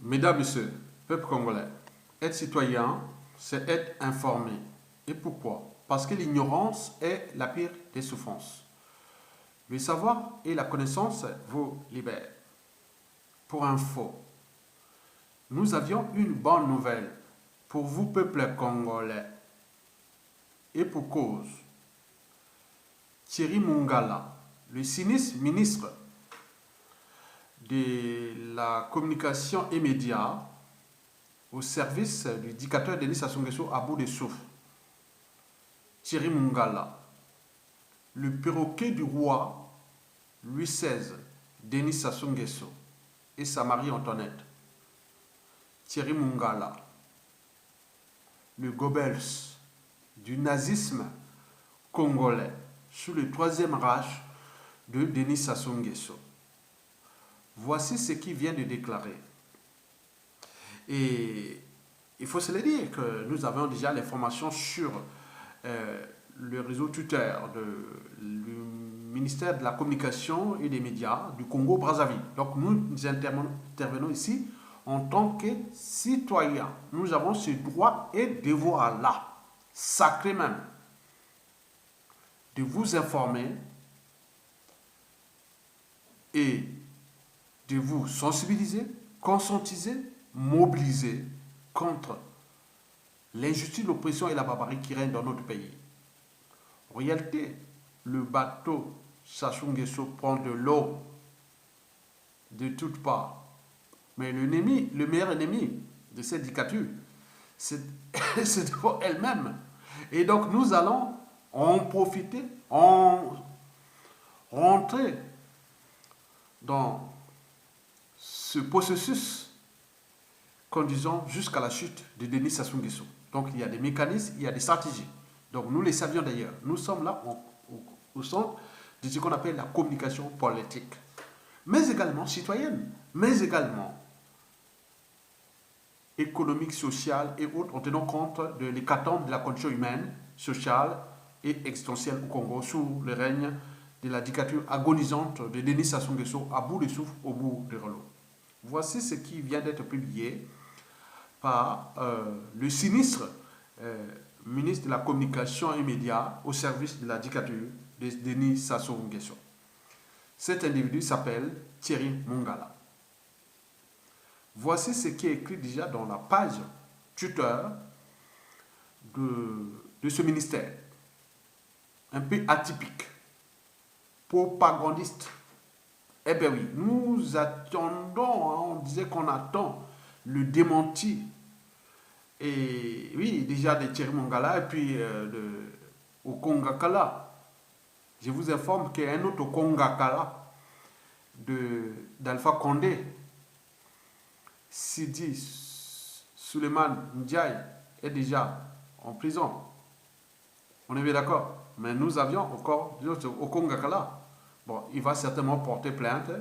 Mesdames, Messieurs, peuple congolais, être citoyen, c'est être informé. Et pourquoi? Parce que l'ignorance est la pire des souffrances. Le savoir et la connaissance vous libèrent. Pour info, nous avions une bonne nouvelle pour vous, peuple congolais. Et pour cause, Thierry Mungala, le sinistre ministre de la communication et médias au service du dictateur Denis Sassou Nguesso à bout de souffle. Thierry Mungala, le perroquet du roi Louis XVI, Denis Sassou Nguesso et sa Marie-Antoinette. Thierry Mungala, le Goebbels du nazisme congolais sous le troisième Reich de Denis Sassou Nguesso. Voici ce qu'il vient de déclarer. Et il faut se le dire que nous avons déjà l'information sur le réseau Twitter du ministère de la Communication et des Médias du Congo-Brazzaville. Donc nous intervenons ici en tant que citoyens. Nous avons ce droit et devoir-là, sacré même, de vous informer et de vous sensibiliser, conscientiser, mobiliser contre l'injustice, l'oppression et la barbarie qui règnent dans notre pays. En réalité, le bateau Sassou Nguesso prend de l'eau de toutes parts. Mais l'ennemi, le meilleur ennemi de cette dictature, c'est elle-même. Et donc nous allons en profiter, en rentrer dans ce processus conduisant jusqu'à la chute de Denis Sassou Nguesso. Donc il y a des mécanismes, il y a des stratégies. Donc nous les savions d'ailleurs. Nous sommes là au centre de ce qu'on appelle la communication politique. Mais également citoyenne, mais également économique, sociale et autres, en tenant compte de l'hécatombe de la condition humaine, sociale et existentielle au Congo sous le règne de la dictature agonisante de Denis Sassou Nguesso à bout de souffle, au bout du rouleau. Voici ce qui vient d'être publié par le sinistre ministre de la Communication et Médias au service de la dictature de Denis Sassou Nguesso. Cet individu s'appelle Thierry Mungala. Voici ce qui est écrit déjà dans la page Twitter de ce ministère. Un peu atypique, propagandiste. Eh bien oui, nous attendons, hein, on disait qu'on attend le démenti. Et oui, déjà de Thierry Mungala et puis de Okongakala. Je vous informe qu'il y a un autre Okongakala d'Alpha Condé, Sidi Suleiman Ndiaye, est déjà en prison. On est bien d'accord. Mais nous avions encore Okongakala. Bon, il va certainement porter plainte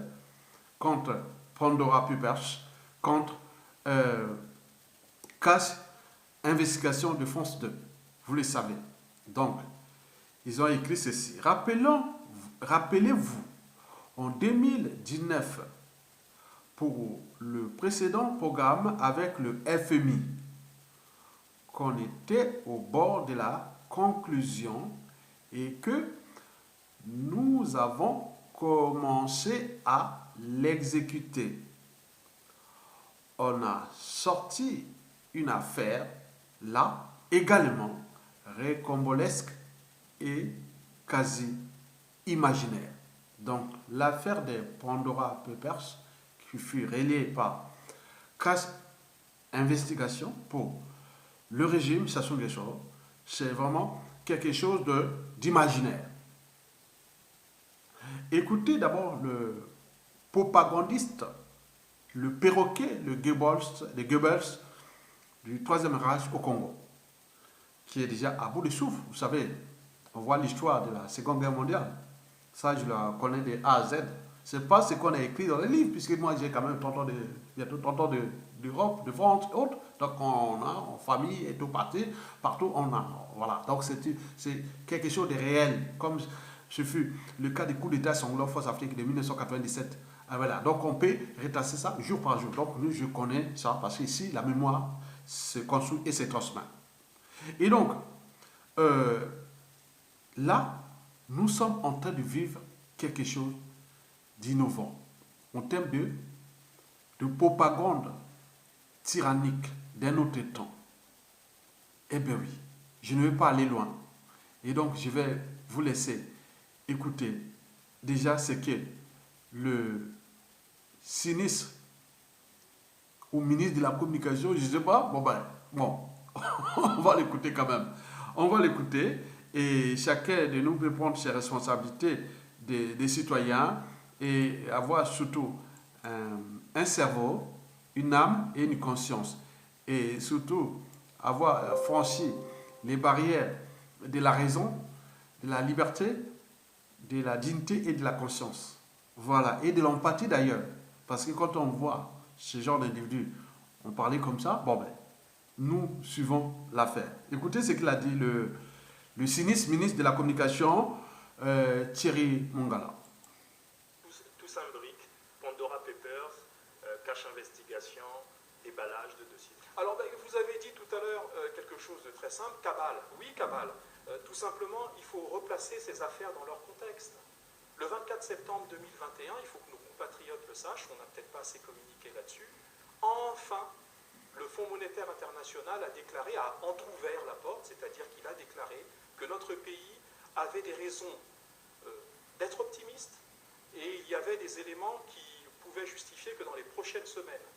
contre Pandora Papers, contre CAS Investigation de France 2. Vous le savez. Donc, ils ont écrit ceci. Rappelez-vous, en 2019, pour le précédent programme avec le FMI, qu'on était au bord de la conclusion et que nous avons commencé à l'exécuter. On a sorti une affaire là également récombolesque et quasi imaginaire. Donc l'affaire des Pandora Papers qui fut relayée par CAS Investigation pour le régime Sassou Nguesso, c'est vraiment quelque chose d'imaginaire. Écoutez d'abord le propagandiste, le perroquet, le Goebbels du troisième Reich au Congo, qui est déjà à bout de souffle. Vous savez, on voit l'histoire de la Seconde Guerre mondiale. Ça, je la connais de A à Z. Ce n'est pas ce qu'on a écrit dans les livres, puisque moi, j'ai quand même 30 ans d'Europe, de France et autres. Donc, on a en famille et tout partout, on a. Voilà. Donc, c'est quelque chose de réel. Comme ce fut le cas du coup d'État sanglant Force Afrique de 1997 Ah, voilà, donc on peut retracer ça jour par jour. Donc nous, je connais ça parce qu'ici, la mémoire se construit et se transmet. Et donc, euh, là, nous sommes en train de vivre quelque chose d'innovant en termes de propagande tyrannique d'un autre temps. Eh bien oui, je ne vais pas aller loin. Et donc, je vais vous laisser écouter déjà ce que le sinistre ou ministre de la communication, je ne sais pas, bon, on va l'écouter quand même. On va l'écouter et chacun de nous peut prendre ses responsabilités des citoyens et avoir surtout un cerveau, une âme et une conscience. Et surtout avoir franchi les barrières de la raison, de la liberté, de la dignité et de la conscience. Voilà, et de l'empathie d'ailleurs. Parce que quand on voit ce genre d'individus, on parlait comme ça, nous suivons l'affaire. Écoutez ce qu'il a dit le sinistre ministre de la Communication, Thierry Mongala. Toussaint Brique, Pandora Papers, cache investigation, déballage de dossiers. Alors, vous avez dit tout à l'heure quelque chose de très simple, cabale. Oui, cabale. Tout simplement, il faut replacer ces affaires dans leur contexte. Le 24 septembre 2021, il faut que nos compatriotes le sachent, on n'a peut-être pas assez communiqué là-dessus, enfin, le Fonds monétaire international a déclaré, a entrouvert la porte, c'est-à-dire qu'il a déclaré que notre pays avait des raisons d'être optimiste et il y avait des éléments qui pouvaient justifier que dans les prochaines semaines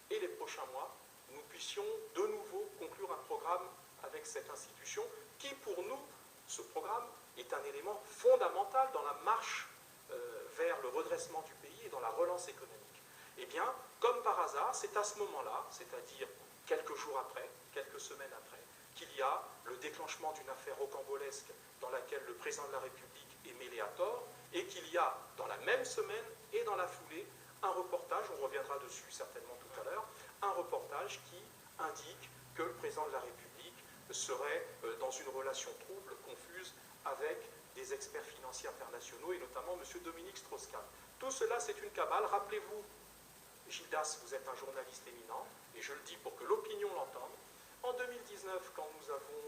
et les prochains mois, nous puissions de nouveau conclure un programme avec cette institution qui, pour nous, ce programme est un élément fondamental dans la marche vers le redressement du pays et dans la relance économique. Eh bien, comme par hasard, c'est à ce moment-là, c'est-à-dire quelques jours après, quelques semaines après, qu'il y a le déclenchement d'une affaire rocambolesque dans laquelle le président de la République est mêlé à tort, et qu'il y a, dans la même semaine et dans la foulée, un reportage, on reviendra dessus certainement tout à l'heure, un reportage qui indique que le président de la République serait dans une relation trouble, confuse, avec des experts financiers internationaux, et notamment M. Dominique Strauss-Kahn. Tout cela, c'est une cabale. Rappelez-vous, Gildas, vous êtes un journaliste éminent, et je le dis pour que l'opinion l'entende. En 2019, quand nous avons,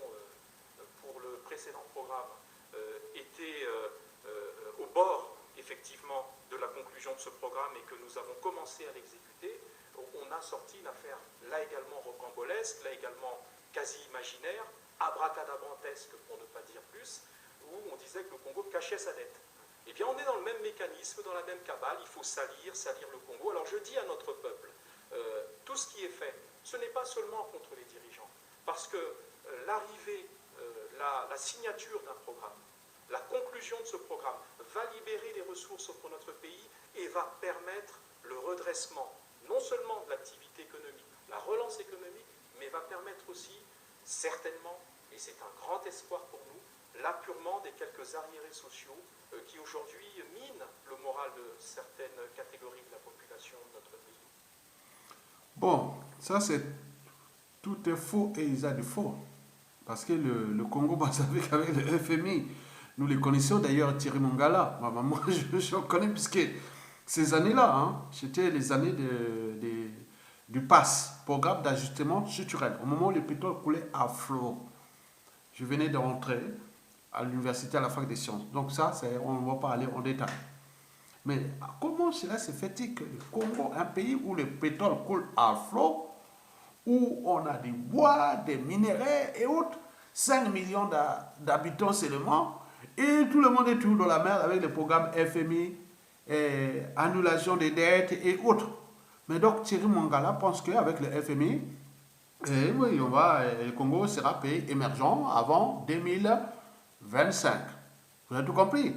pour le précédent programme, été au bord, effectivement, de la conclusion de ce programme et que nous avons commencé à l'exécuter, on a sorti une affaire, là également rocambolesque, là également quasi imaginaire, abracadabrantesque pour ne pas dire plus, où on disait que le Congo cachait sa dette. Eh bien, on est dans le même mécanisme, dans la même cabale, il faut salir le Congo. Alors je dis à notre peuple, tout ce qui est fait, ce n'est pas seulement contre les dirigeants, parce que l'arrivée, la signature d'un programme, la conclusion de ce programme va libérer des ressources pour notre pays et va permettre le redressement, non seulement de l'activité économique, la relance économique, mais va permettre aussi, certainement, et c'est un grand espoir pour nous, l'apurement des quelques arriérés sociaux qui aujourd'hui minent le moral de certaines catégories de la population de notre pays. Bon, ça c'est tout est faux et il y a du faux. Parce que le Congo, vous savez qu'avec le FMI, nous les connaissions d'ailleurs, Thierry Mongala. Moi, je connais puisque ces années-là, hein, c'était les années du PAS, Programme d'ajustement structurel. Au moment où le pétrole coulait à flot, je venais de rentrer à l'université à la fac des sciences. Donc ça, on ne va pas aller en détail. Mais comment cela se fait-il que le Congo, un pays où le pétrole coule à flot, où on a du bois, des minéraux et autres, 5 millions d'habitants seulement, et tout le monde est toujours dans la mer avec le programme FMI, annulation des dettes et autres. Mais donc Thierry Mongala pense qu'avec le FMI, oui, le Congo sera pays émergent avant 2025. Vous avez tout compris.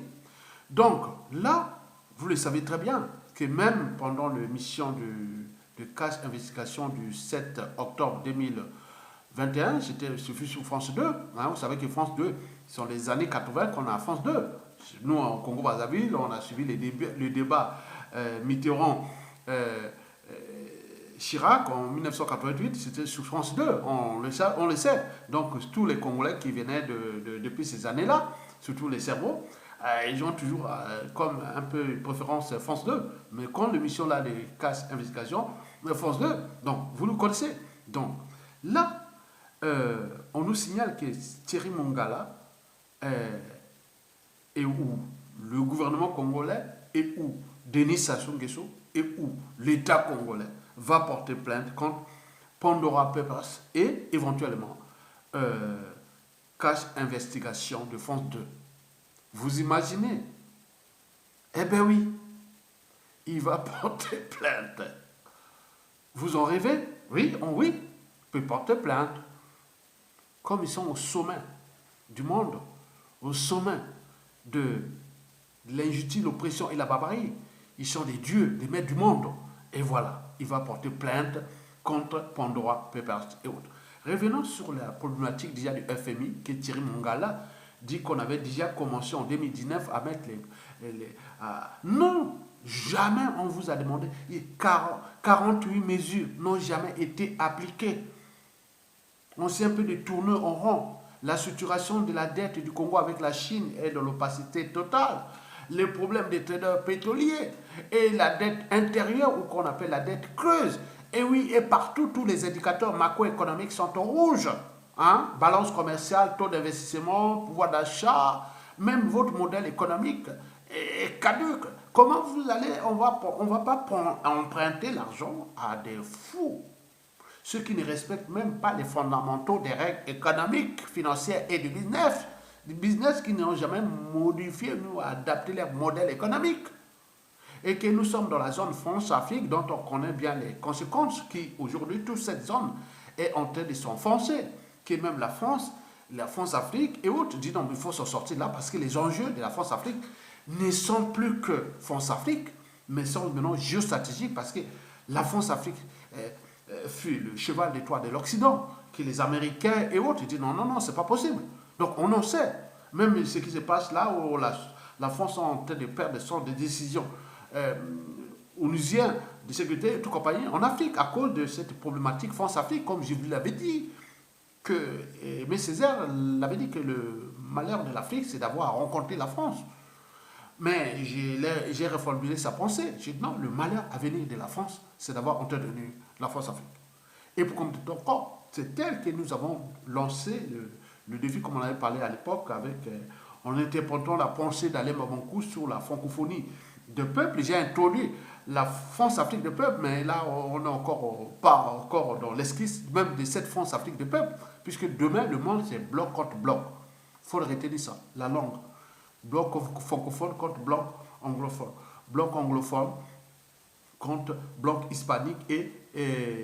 Donc là, vous le savez très bien que même pendant l'émission de cash investigation du 7 octobre 2021, ce fut sur France 2. Hein, vous savez que France 2, ce sont les années 80 qu'on a à France 2. Nous, en Congo-Brazzaville, on a suivi le débat Mitterrand Chirac en 1988, c'était sur France 2, on le sait. Donc tous les Congolais qui venaient depuis ces années-là, surtout les cerveaux, Ils ont toujours comme un peu une préférence France 2. Mais quand l'émission là, les casse investigation, France 2, donc vous le connaissez. Donc là, on nous signale que Thierry Mongala et où le gouvernement congolais et où Denis Sassou Nguesso et où l'État congolais va porter plainte contre Pandora Papers et éventuellement cache investigation de France 2. Vous imaginez? Eh bien oui, il va porter plainte. Vous en rêvez? Oui, oui, il peut porter plainte. Comme ils sont au sommet du monde, au sommet de l'injustice, l'oppression et la barbarie, ils sont des dieux, des maîtres du monde. Et voilà, il va porter plainte contre Pandora Papers et autres. Revenons sur la problématique déjà du FMI, que Thierry Mongala dit qu'on avait déjà commencé en 2019 à mettre non, jamais on vous a demandé. 48 mesures n'ont jamais été appliquées. On s'est un peu détourné en rond. La structuration de la dette du Congo avec la Chine est de l'opacité totale. Les problèmes des traders pétroliers et la dette intérieure, ou qu'on appelle la dette creuse. Et oui, et partout, tous les indicateurs macroéconomiques sont au rouge. Hein? Balance commerciale, taux d'investissement, pouvoir d'achat, même votre modèle économique est caduque. Comment vous allez, on va pas emprunter l'argent à des fous, ceux qui ne respectent même pas les fondamentaux des règles économiques, financières et du business qui n'ont jamais modifié ou adapté leur modèle économique. Et que nous sommes dans la zone France-Afrique dont on connaît bien les conséquences, qui aujourd'hui, toute cette zone est en train de s'enfoncer, qui est même la France-Afrique et autres disent non, il faut s'en sortir là parce que les enjeux de la France-Afrique ne sont plus que France-Afrique, mais sont maintenant géostratégiques parce que la France-Afrique fut le cheval de Troie de l'Occident, que les Américains et autres disent non, non, non, c'est pas possible. Donc on en sait, même ce qui se passe là où la France est en train de perdre des décisions onusiennes de sécurité et tout compagnie en Afrique à cause de cette problématique France-Afrique, comme je vous l'avais dit, que Aimé Césaire l'avait dit que le malheur de l'Afrique, c'est d'avoir rencontré la France. Mais j'ai reformulé sa pensée. J'ai dit non, le malheur à venir de la France, c'est d'avoir entretenu la France-Afrique. Et pour compter encore, c'est tel que nous avons lancé le défi, comme on avait parlé à l'époque, en interprétant la pensée d'Alain Mabankou sur la francophonie de peuple. J'ai introduit la France-Afrique de peuple, mais là, on n'est pas encore dans l'esquisse même de cette France-Afrique de peuple, puisque demain, le monde, c'est bloc contre bloc. Il faut retenir ça, la langue. Bloc francophone contre bloc anglophone. Bloc anglophone contre bloc hispanique et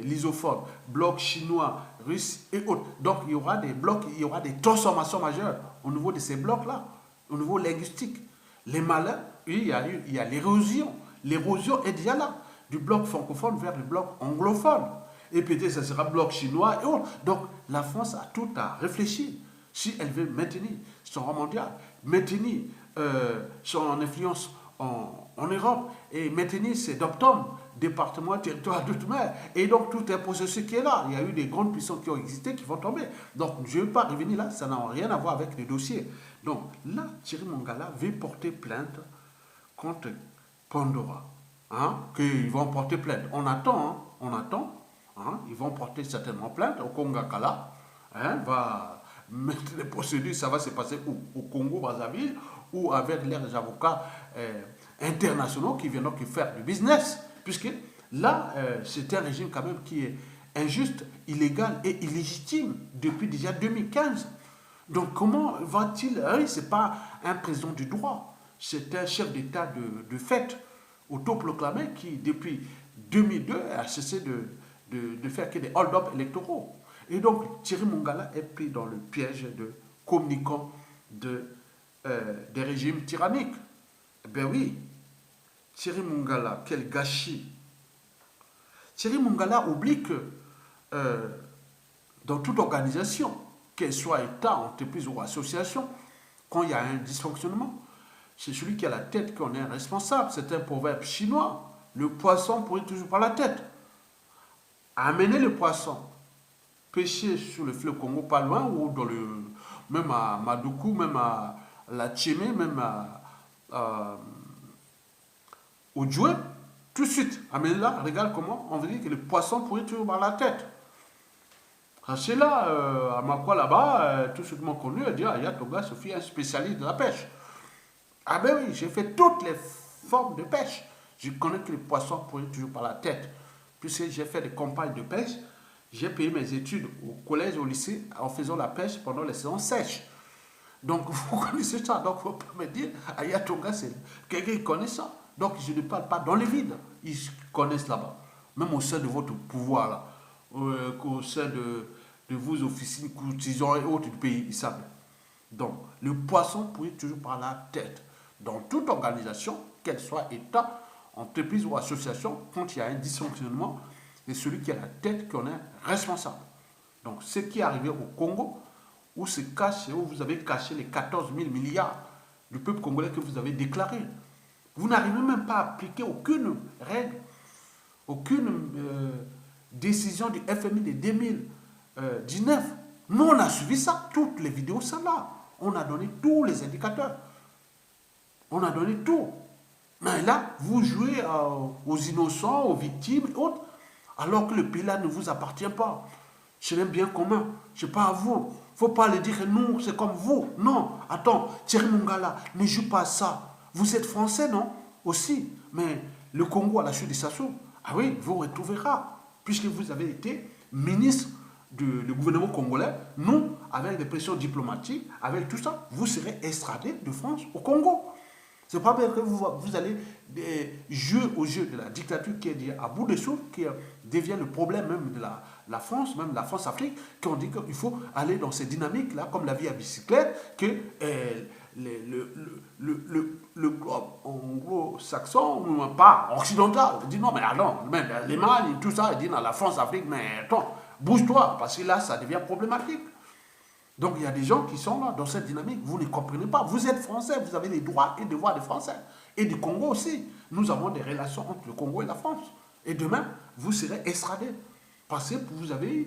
lysophone. Bloc chinois, russe et autres. Donc il y aura des blocs, il y aura des transformations majeures au niveau de ces blocs-là, au niveau linguistique. Les malins, il y a l'érosion. L'érosion est déjà là, du bloc francophone vers le bloc anglophone. Et peut-être ça sera bloc chinois et autres. Donc la France a tout à réfléchir si elle veut maintenir son rang mondial, maintenir son influence en Europe et maintenir ses dom-toms, départements, territoires d'outre-mer. Et donc tout un processus qui est là. Il y a eu des grandes puissances qui ont existé, qui vont tomber. Donc je ne veux pas revenir là, ça n'a rien à voir avec les dossiers. Donc là, Thierry Mongala veut porter plainte contre Pandora. Hein, qu'ils vont porter plainte. On attend. Hein, ils vont porter certainement plainte au Congo-Kala. Hein, va mettre les procédures, ça va se passer où? Au Congo-Brazzaville ou avec leurs avocats internationaux qui viennent donc faire du business. Puisque là, c'est un régime quand même qui est injuste, illégal et illégitime depuis déjà 2015. Donc comment va-t-il... Oui, ce n'est pas un président du droit, c'est un chef d'État de fait, autoproclamé, qui depuis 2002 a cessé de faire que des hold-up électoraux. Et donc Thierry Mongala est pris dans le piège de communicants des régimes tyranniques. Ben oui, Thierry Mongala, quel gâchis. Thierry Mongala oublie que dans toute organisation, qu'elle soit État, entreprise ou association, quand il y a un dysfonctionnement, c'est celui qui a la tête qui en est responsable. C'est un proverbe chinois. Le poisson pourrit toujours par la tête. Amener le poisson, pêcher sur le fleuve Congo pas loin, ou même à Madoukou, même à la Tchémé, même euh, au jouet, tout de suite. Ah mais là, regarde comment on veut dire que le poisson pourrit toujours par la tête. C'est là, à Makwa là-bas, tout ce qui m'ont connu, a dit, ah, Yatoga Sophie est un spécialiste de la pêche. Ah ben oui, j'ai fait toutes les formes de pêche. Je connais que les poissons pourrissent toujours par la tête. Puisque j'ai fait des campagnes de pêche, j'ai payé mes études au collège, au lycée, en faisant la pêche pendant les saisons sèches. Donc, vous connaissez ça. Donc, vous pouvez me dire, Ayatonga, c'est quelqu'un qui connaît ça. Donc, je ne parle pas dans les vides. Ils connaissent là-bas. Même au sein de votre pouvoir, là, au sein de vos officines, courtisans et autres du pays, ils savent. Donc, le poisson pourrit toujours par la tête. Dans toute organisation, qu'elle soit État, entreprise ou association, quand il y a un dysfonctionnement, c'est celui qui a la tête qui en est responsable. Donc, ce qui est arrivé au Congo, où se cache, où vous avez caché les 14 000 milliards du peuple congolais que vous avez déclaré. Vous n'arrivez même pas à appliquer aucune règle, aucune décision du FMI de 2019. Nous, on a suivi ça, toutes les vidéos sont là. On a donné tous les indicateurs. On a donné tout. Mais là, vous jouez aux innocents, aux victimes et autres, alors que le pays là ne vous appartient pas. C'est un bien commun. Ce n'est pas à vous. Il ne faut pas le dire, nous, c'est comme vous. Non, attends, Thierry Mongala, ne joue pas ça. Vous êtes français, non? Aussi. Mais le Congo, à la suite de Sassou, ah oui, vous retrouvera. Puisque vous avez été ministre du gouvernement congolais, nous, avec des pressions diplomatiques, avec tout ça, vous serez extradé de France au Congo. C'est pas bien que vous allez jouer au jeu de la dictature qui est à bout de souffle, qui devient le problème même de la France, même la France-Afrique, qui ont dit qu'il faut aller dans ces dynamiques-là, comme la vie à bicyclette, que le globe anglo-saxon, pas occidental, dit non, mais allons, les Mali, tout ça, ils disent dans la France-Afrique, mais attends, bouge-toi, parce que là, ça devient problématique. Donc il y a des gens qui sont là dans cette dynamique. Vous ne comprenez pas. Vous êtes français, vous avez les droits et devoirs des Français. Et du Congo aussi. Nous avons des relations entre le Congo et la France. Et demain, vous serez extradé. Parce que vous avez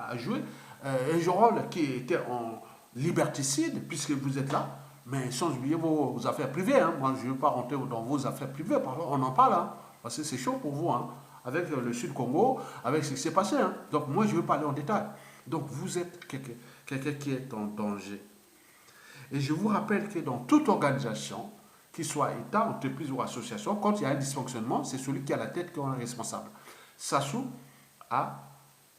à jouer un rôle qui était en liberticide, puisque vous êtes là, mais sans oublier vos affaires privées. Hein. Moi, je ne veux pas rentrer dans vos affaires privées, on en parle, hein, parce que c'est chaud pour vous, hein, avec le Sud-Congo, avec ce qui s'est passé. Hein. Donc moi, je ne veux pas aller en détail. Donc vous êtes quelqu'un qui est en danger. Et je vous rappelle que dans toute organisation, qu'il soit État, entreprise ou association, quand il y a un dysfonctionnement, c'est celui qui a la tête qui en est responsable. Sassou a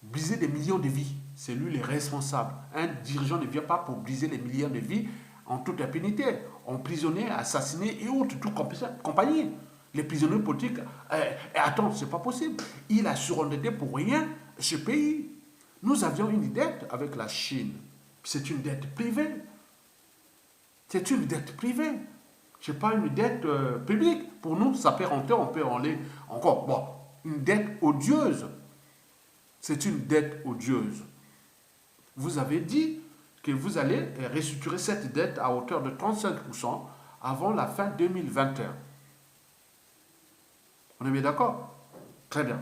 brisé des millions de vies. C'est lui le responsable. Un dirigeant ne vient pas pour briser les millions de vies en toute impunité. Emprisonné, assassiné et autres, toute compagnie. Les prisonniers politiques, attends, c'est pas possible. Il a surendetté pour rien ce pays. Nous avions une dette avec la Chine. C'est une dette privée. C'est une dette privée. Ce n'est pas une dette publique. Pour nous, ça peut rentrer, on peut en aller encore. Bon, une dette odieuse. C'est une dette odieuse. Vous avez dit que vous allez restructurer cette dette à hauteur de 35% avant la fin 2021. On est bien d'accord? Très bien.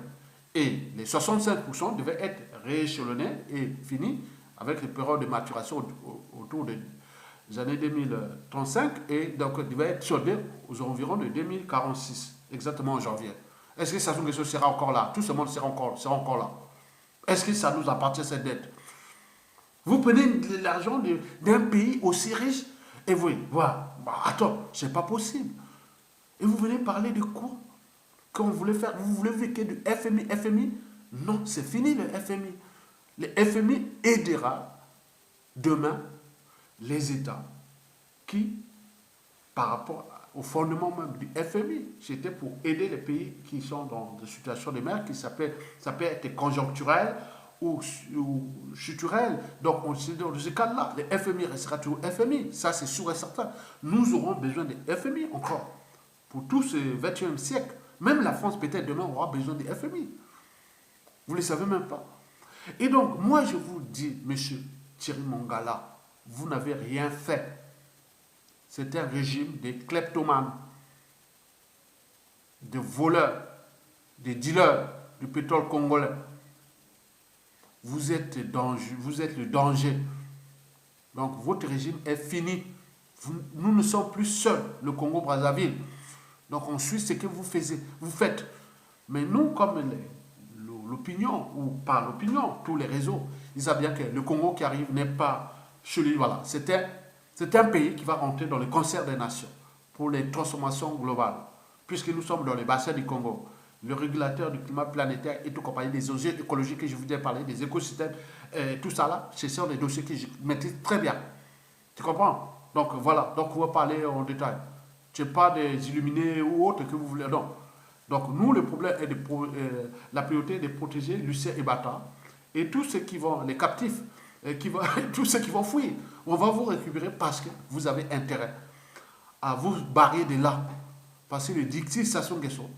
Et les 65% devaient être rééchelonnés et finis avec les périodes de maturation autour des années 2035 et donc il devaient être soldés aux environs de 2046, exactement en janvier. Est-ce que Sassou Nguesso sera encore là? Tout ce monde sera encore là. Est-ce que ça nous appartient cette dette? Vous prenez l'argent d'un pays aussi riche et vous, voilà, attends, c'est pas possible. Et vous venez parler de quoi? Qu'on voulait faire, vous voulez vécu du FMI? Non, c'est fini le FMI. Le FMI aidera demain les États qui, par rapport au fondement même du FMI, c'était pour aider les pays qui sont dans des situations de mer, ça peut être conjoncturel ou structurel. Donc, dans ce cas-là, le FMI restera toujours FMI. Ça, c'est sûr et certain. Nous aurons besoin de FMI encore pour tout ce 21e siècle. Même la France, peut-être demain, aura besoin de FMI. Vous ne le savez même pas. Et donc, moi, je vous dis, monsieur Thierry Mongala, vous n'avez rien fait. C'est un régime de kleptomanes, de voleurs, de dealers du pétrole congolais. Vous êtes le danger. Donc, votre régime est fini. Nous ne sommes plus seuls, le Congo-Brazzaville. Donc on suit ce que vous faites. Mais nous, comme l'opinion, ou pas l'opinion, tous les réseaux, ils savent bien que le Congo qui arrive n'est pas celui, voilà. C'est un pays qui va rentrer dans le concert des nations pour les transformations globales, puisque nous sommes dans le bassin du Congo. Le régulateur du climat planétaire et tout compagnie des enjeux écologiques que je vous ai parlé, des écosystèmes, tout ça là, ce sont des dossiers que je maîtrise très bien. Tu comprends? Donc voilà, donc on va parler en détail. Ce n'est pas des illuminés ou autres que vous voulez, non. Donc nous, le problème est la priorité est de protéger Lucien et Bata et tous ceux qui vont, les captifs, tous ceux qui vont fuir. On va vous récupérer parce que vous avez intérêt à vous barrer de là. Parce que le dictit Sassou Nguesso,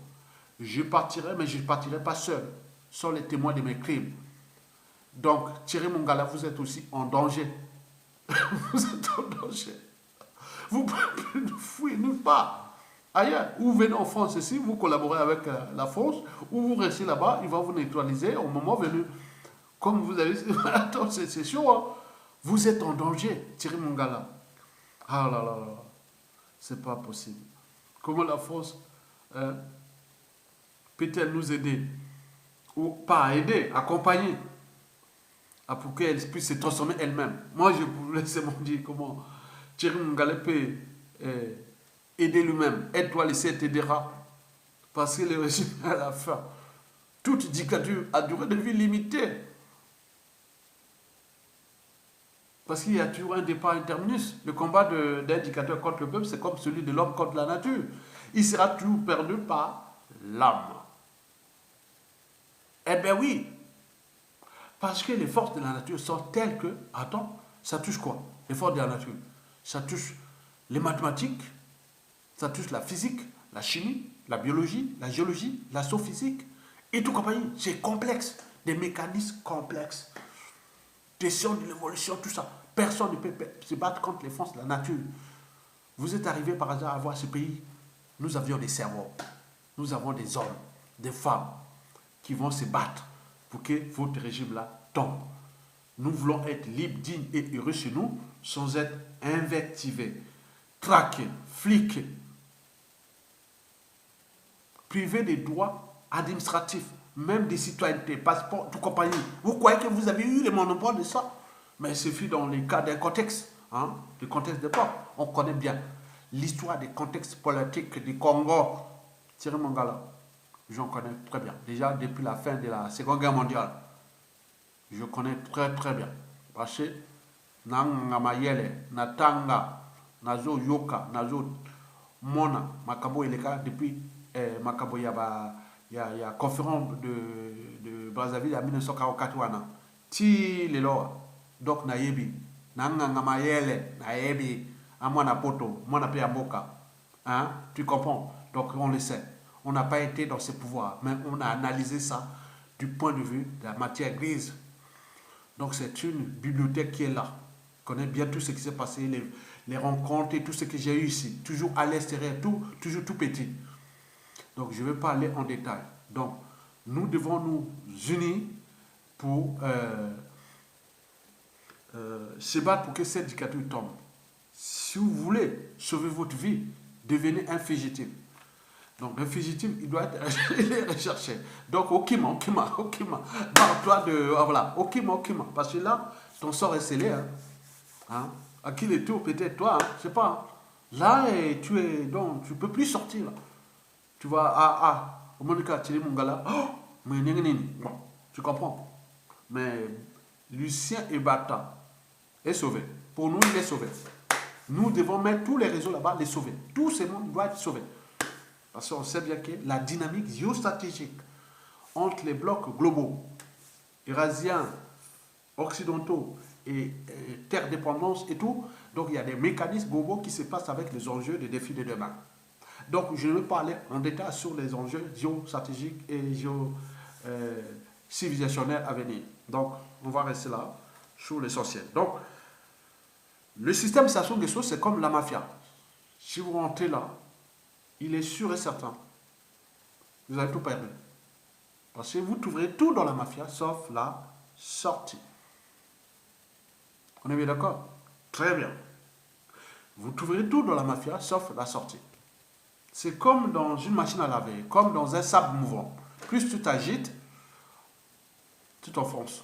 je partirai, mais je ne partirai pas seul, sans les témoins de mes crimes. Donc, Thierry Mongala, vous êtes aussi en danger. Vous êtes en danger. Vous ne pouvez plus fuir nulle part. Ailleurs, ou vous venez en France ici, vous collaborez avec la France, ou vous restez là-bas, il va vous neutraliser au moment venu. Comme vous avez... Attends, c'est chaud, hein? Vous êtes en danger, Thierry Mongala. Ah là là là, c'est pas possible. Comment la France peut-elle nous aider? Ou pas aider, accompagner, pour qu'elle puisse se transformer elle-même. Moi, je vous laisse dire comment Thierry Mongala peut aider lui-même. Aide-toi, laisser t'aidera. Parce que le régime à la fin. Toute dictature a durée de vie limitée. Parce qu'il y a toujours un départ interminus. Le combat d'un dictateur contre le peuple, c'est comme celui de l'homme contre la nature. Il sera toujours perdu par l'âme. Eh bien oui. Parce que les forces de la nature sont telles que... Attends, ça touche quoi? Les forces de la nature. Ça touche les mathématiques, ça touche la physique, la chimie, la biologie, la géologie, l'astrophysique et tout compagnie. C'est complexe. Des mécanismes complexes. Gestion de l'évolution, tout ça. Personne ne peut se battre contre les forces de la nature. Vous êtes arrivé par hasard à voir ce pays. Nous avions des cerveaux. Nous avons des hommes, des femmes qui vont se battre pour que votre régime-là tombe. Nous voulons être libres, dignes et heureux chez nous sans être invectivés, traqués, fliqués, privés des droits administratifs, même des citoyennetés, passeports, tout compagnie. Vous croyez que vous avez eu le monopole de ça? Mais il suffit dans les cas d'un contexte, hein, le contexte d'époque. On connaît bien l'histoire des contextes politiques du Congo. Thierry Mongala, j'en connais très bien. Déjà depuis la fin de la Seconde Guerre mondiale, je connais très très bien. Parce que Nanga Mayele, Natanga, Nazo Yoka, Nazo Mona, Makabo Eleka, depuis Makabo il y a conférence de Brazzaville en 1944. Ti lelo, donc Nayebi, Nanga Mayele, Nayebi, Amwana Poto, Mona Peamboka. Hein? Tu comprends? Donc on le sait. On n'a pas été dans ces pouvoirs, mais on a analysé ça du point de vue de la matière grise. Donc c'est une bibliothèque qui est là. Je connais bien tout ce qui s'est passé, les rencontres et tout ce que j'ai eu ici. Toujours à l'extérieur, toujours tout petit. Donc je ne vais pas aller en détail. Donc nous devons nous unir pour se battre pour que cette dictature tombe. Si vous voulez sauver votre vie, devenez un fugitif. Donc un fugitif, il doit être recherché. Donc Okima. Barre-toi de... Voilà, Okima. Parce que là, ton sort est scellé. Hein? À qui les tours, peut-être toi, hein? Je sais pas. Là, tu es... Donc, tu ne peux plus sortir. Là. Tu vas au Monica Thierry Mongala. Bon, tu comprends. Mais Lucien Ebata est sauvé. Pour nous, il est sauvé. Nous devons mettre tous les réseaux là-bas, les sauver. Tout ce monde doit être sauvé. Parce qu'on sait bien que la dynamique géostratégique entre les blocs globaux, eurasiens, occidentaux et interdépendance et tout, donc il y a des mécanismes globaux qui se passent avec les enjeux des défis de demain. Donc je ne vais pas aller en détail sur les enjeux géostratégiques et civilisationnels à venir. Donc on va rester là sur l'essentiel. Donc le système Sassou Nguesso, c'est comme la mafia. Si vous rentrez là, il est sûr et certain, vous allez tout perdre. Parce que vous trouverez tout dans la mafia, sauf la sortie. On est bien d'accord? Très bien. Vous trouverez tout dans la mafia, sauf la sortie. C'est comme dans une machine à laver, comme dans un sable mouvant. Plus tu t'agites, tu t'enfonces.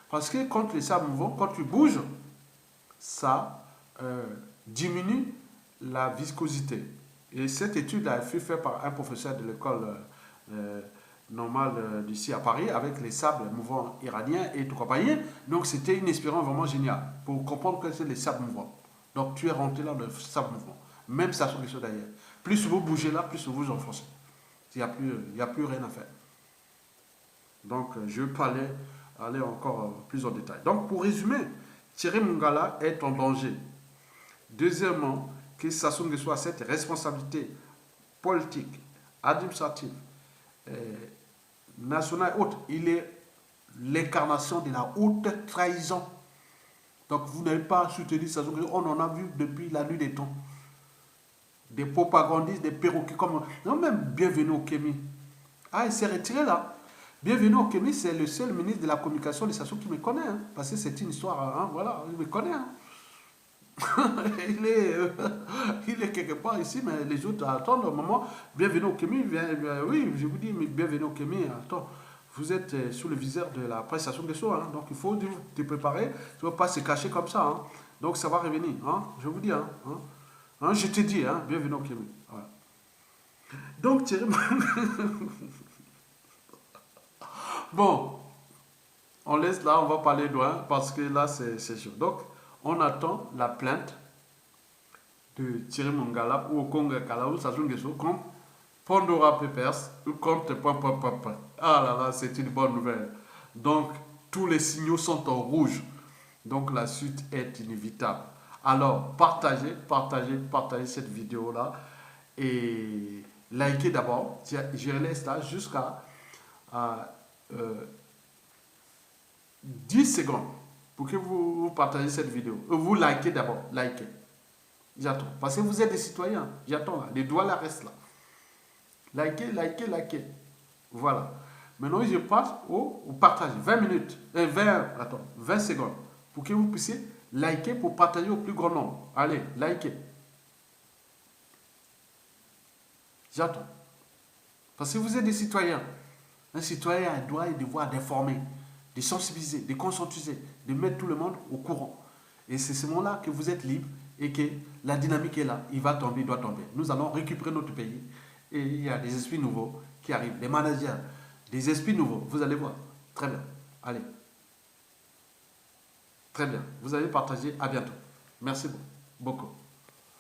Parce que quand les sables mouvants, quand tu bouges, ça diminue la viscosité. Et cette étude a été faite par un professeur de l'école normale d'ici à Paris avec les sables mouvants iraniens et tout compagnie. Donc c'était une expérience vraiment géniale pour comprendre que c'est les sables mouvants. Donc tu es rentré là dans le sable mouvant. Même ça sur les choses d'ailleurs. Plus vous bougez là, plus vous enfoncez. Il n'y a plus rien à faire. Donc je ne vais pas aller encore plus en détail. Donc pour résumer, Thierry Mongala est en danger. Deuxièmement, que Sassou Nguesso a cette responsabilité politique, administrative, nationale et haute. Il est l'incarnation de la haute trahison. Donc vous n'avez pas soutenu Sassou Nguesso. On en a vu depuis la nuit des temps. Des propagandistes, des perroquets comme... Non, même Bienvenue au Kémi. Ah, il s'est retiré là. Bienvenue au Kémi, c'est le seul ministre de la communication de Sassou qui me connaît. Hein, parce que c'est une histoire, hein, voilà, il me connaît. Hein. il est quelque part ici, mais les autres attendent un moment. Bienvenue au Kémi. Oui, je vous dis, mais bienvenue au Kémi. Attends, vous êtes sous le viseur de la presse Sassou Nguesso. Hein, donc il faut te préparer. Tu ne vas pas se cacher comme ça. Hein. Donc ça va revenir. Hein, je vous dis. Hein. Hein, je te dis, hein, bienvenue au Kémi. Voilà. Donc, Thierry... Bon, on laisse là, on va parler loin parce que là, c'est chaud. Donc, on attend la plainte de Thierry Mongala ou Okonga Kala ou Sassou Nguesso contre Pandora Papers ou contre Papa. Ah là là, c'est une bonne nouvelle. Donc, tous les signaux sont en rouge. Donc, la suite est inévitable. Alors, partagez cette vidéo-là et likez d'abord. Je laisse là jusqu'à 10 secondes pour que vous partagez cette vidéo. Vous likez d'abord. Likez. J'attends. Parce que vous êtes des citoyens. J'attends là. Les doigts là restent là. Likez. Voilà. Maintenant, je passe au partage. 20 minutes. 20 secondes. Pour que vous puissiez liker pour partager au plus grand nombre. Allez, likez. J'attends. Parce que vous êtes des citoyens. Un citoyen a le droit et le devoir d'informer, de sensibiliser, de conscientiser, de mettre tout le monde au courant. Et c'est ce moment-là que vous êtes libre et que la dynamique est là. Il va tomber, il doit tomber. Nous allons récupérer notre pays. Et il y a des esprits nouveaux qui arrivent. Des managers, des esprits nouveaux. Vous allez voir. Très bien. Allez. Très bien. Vous allez partager. À bientôt. Merci beaucoup.